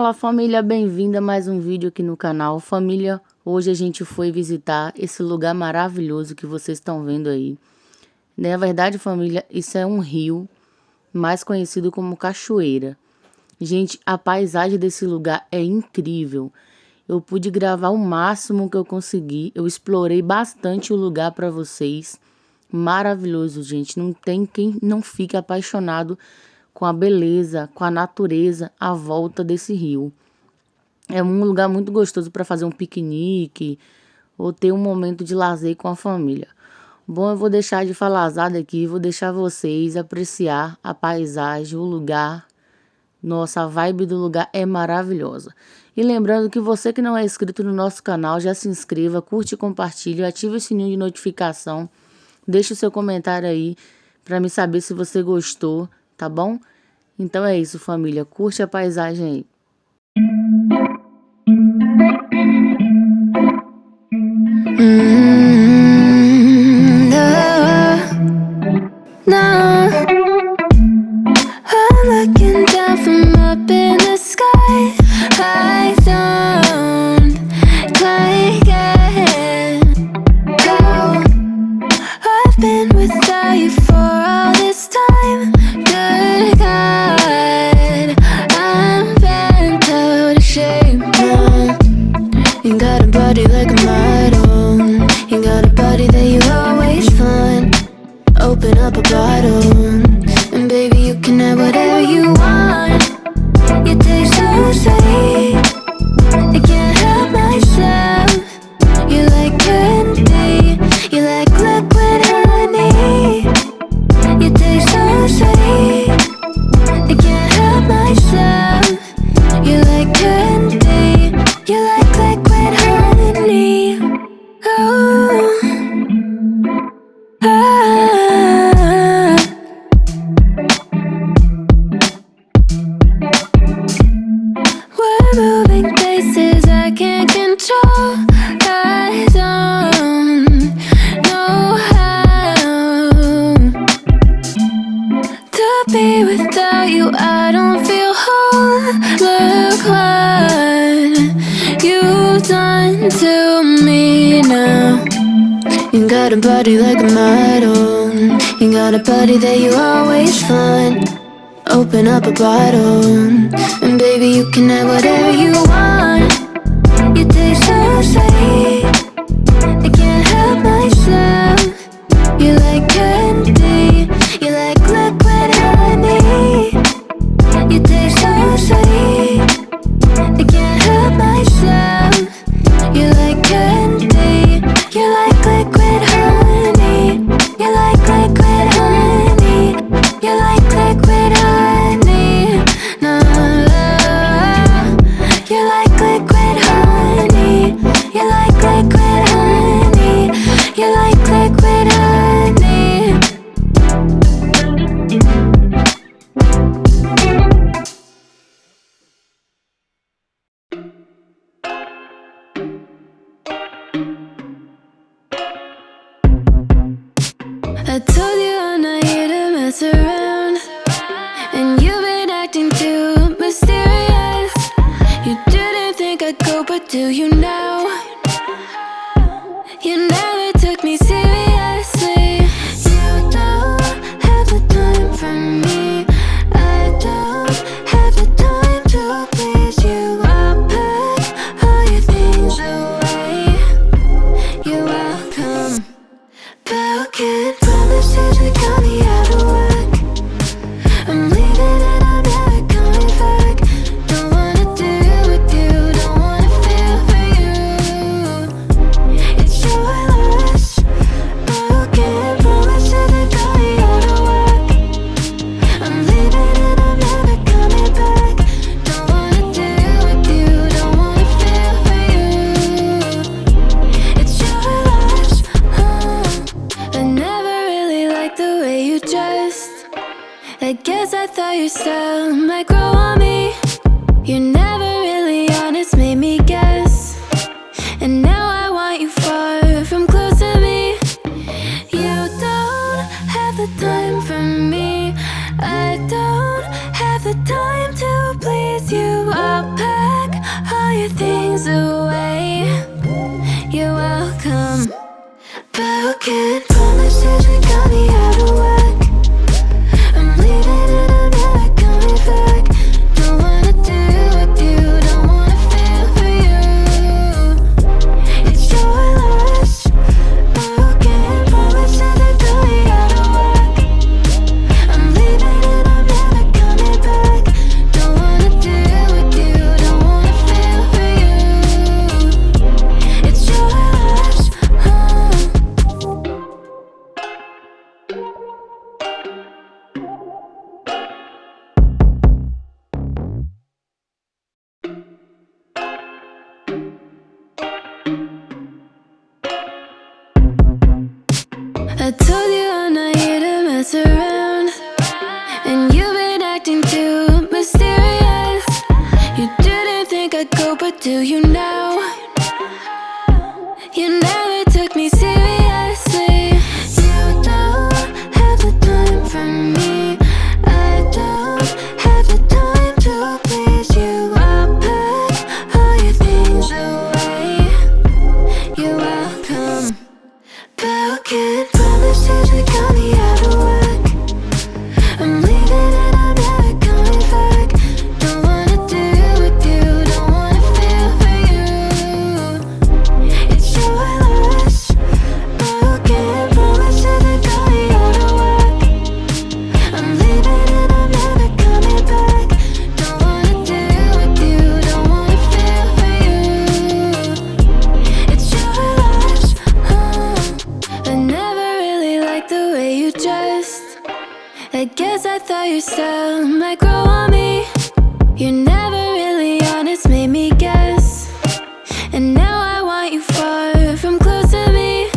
Fala família, bem-vinda a mais um vídeo aqui no canal. Família, hoje a gente foi visitar esse lugar maravilhoso que vocês estão vendo aí. Na verdade, família, isso é um rio, mais conhecido como cachoeira. Gente, a paisagem desse lugar é incrível. Eu pude gravar o máximo que eu consegui. Eu explorei bastante o lugar para vocês. Maravilhoso, gente. Não tem quem não fique apaixonado com a beleza, com a natureza à volta desse rio. É um lugar muito gostoso para fazer um piquenique ou ter um momento de lazer com a família. Bom, eu vou deixar de falazada aqui, vou deixar vocês apreciar a paisagem, o lugar. Nossa, a vibe do lugar é maravilhosa. E lembrando que você que não é inscrito no nosso canal, já se inscreva, curte e compartilhe, ative o sininho de notificação. Deixe o seu comentário aí para me saber se você gostou, tá bom? Então é isso, família. Curte a paisagem aí. I'm looking down from up in the sky. I don't quite get how I've been without you for all this time. Good God, I'm bent out of shape now. You got a body like a model. You got a body that you always find. Open up a bottle, and baby you can have whatever you want. You taste so sweet, I can't help myself. You like candy, you like liquid honey. You taste so sweet, I can't help myself. You like candy, you like liquid honey. Oh, we're moving places I can't control. I don't know how to be without you. I don't feel whole. Look what you've done to me now. You got a body like a model. You got a body that you always find. Open up a bottle, and baby you can have whatever you want. You taste so sweet, I can't help myself. You like candy, you like liquid honey. You taste so sweet, I can't help myself. You like candy, you like liquid honey. You like liquid honey. You like liquid honey. No, you like liquid honey. You like liquid honey. You like liquid honey. I told you I'm not here to mess around, and you've been acting too mysterious. You didn't think I'd go, but do you now? You never took me seriously. You don't have the time for me. I don't have the time to please you. I'll pack all your things away. You're welcome. Broken promises that got me out of work. I'm leaving and I'm never coming back. Don't wanna deal with you, don't wanna feel for you. It's your loss. Broken promises that got me out of work. I'm leaving and I'm never coming back. Don't wanna deal with you, don't wanna feel for you. It's your loss. I never really liked the way you dressed. I guess I thought your style might grow on me. You're never really honest, made me guess. And now I want you far from close to me. You don't have the time for me. I don't have the time to please you. I'll pass broken promises that got me out of whack. I'm leaving and I'm never coming back. Don't wanna do with you, don't wanna feel for you. It's your last broken promises that got me out of whack. I'm leaving and I'm never coming back. Don't wanna do with you, don't wanna feel for you. It's your last I told you I'm not here to mess around, and you've been acting too mysterious. You didn't think I'd go, but do you now? You never took me seriously. You don't have the time for me. I don't have the time to please you. I'll pack all your things away. You're welcome. Broken promises that got me out of whack. I'm leaving and I'm never coming back. Don't wanna do with you, don't wanna feel for you. It's your last broken promises that got me out of whack. I'm leaving and I'm never coming back. Don't wanna do with you, don't wanna feel for you. It's your last I never really liked the way you dressed. I guess I thought your style might grow on me. You're never really honest, made me guess. And now I want you far from close to me.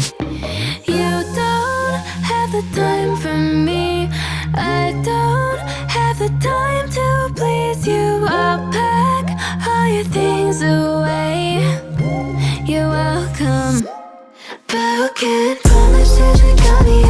You don't have the time for me. I don't have the time to please you. I'll pack all your things away. You're welcome. Broken promises that got me